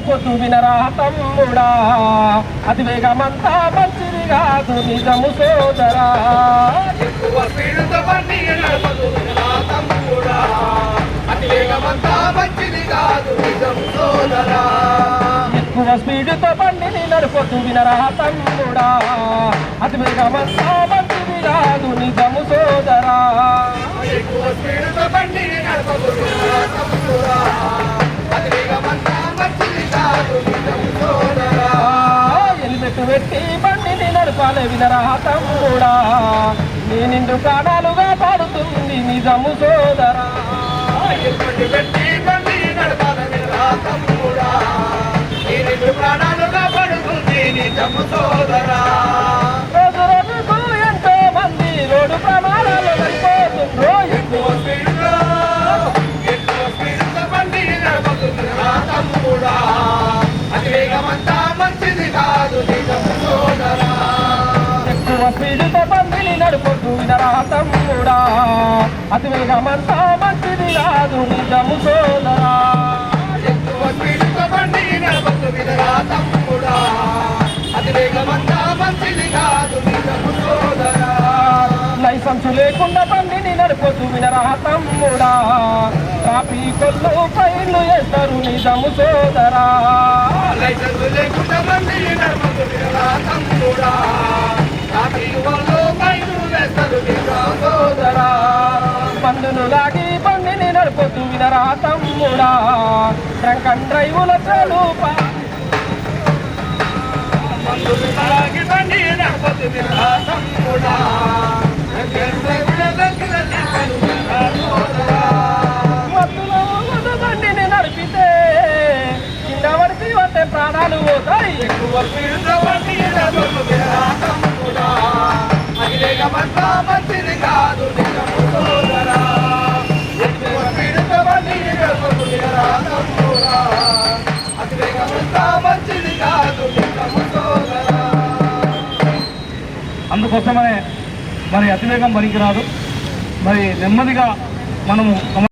నడుపుతూ వినరా తమ్ముడా, అతివేగమంతా మంచిది కాదు నిజము సోదరా. ఎక్కువ స్పీడుతో బండి నడుపుతూ వినరా తమ్ముడా, అతివేగమంతా మంచిది కాదు నిజము సోదరా. ఎక్కువ స్పీడుతో బండిని నడుపుతూ వినరా తమ్ముడా, అతివేగమంతా మంచిది కాదు నిజము సోదరా. ఎక్కువ స్పీడుతో బండిని నడుపుతూ వినరా తమ్ముడా, అతివేగమంతా మంచిది కాదు నిజము సోదరా. హెల్మెట్ పెట్టి బండిని నడపాలి వినరా తమ్ముడా, నీ నిండు ప్రాణాలుగా పాడుతుంది నిజము సోదరా. హెల్మెట్ పెట్టి బండిని నడపాలి వినరా తమ్ముడా, నీ నిండు ప్రాణాలుగా పడుతుంది నిజము సోదరా. రోజు రోజుకు ఎంతో మంది రోడ్డు ప్రమాదాలు పడిపోతుండ్రో. ఎక్కువ స్పీడుతో బండిని నడపదు వినరా తమ్ముడా, అతివేగమంతా మంచిది కాదు నిజము సోదరా. ఎక్కువ స్పీడుతో బండిని నడుపుతూ వినరా తమ్ముడా, అతివేగమంతా మంచిది కాదు నిజము సోదరా. ఎక్కువ స్పీడుతో బండిని నడపదు వినరా తమ్ముడా, అతివేగమంతా మంచిది కాదు నిజము సోదరా. లైసెన్స్ లేకుండా బండిని నడుపుతూ వినరా తమ్ముడా, ట్రాఫిక్లు ఫైన్లు వేస్తారు నిజము సోదరా. లైసెన్స్ లేకుండా బండిని నడపదు వినరా తమ్ముడా, ట్రాఫిక్ వాళ్ళు ఫైన్లు వేస్తారు నిజము సోదరా. మందును లాగి బండిని నడుపుతూ వినరా తమ్ముడా, డ్రంక్ అండ్ డ్రైవుల చలుపా. మందులు తాగి బండిని నడపదు వినరా తమ్ముడా, మత్తులో ఉన్న బండిని నడిపితే కింద పడితే వస్తే ప్రాణాలు పోతాయి. ఎక్కువ స్పీడుతో బండిని నడపదు వినరా తమ్ముడా, అతివేగమంతా మంచిది కాదు నిజము సోదరా. ఎక్కువ స్పీడుతో బండిని నడపదు వినరా తమ్ముడా, అతివేగమంతా మంచిది కాదు నిజము సోదరా. అందుకోసమనే మరి అతివేగం పనికిరాదు. మరి నెమ్మదిగా మనము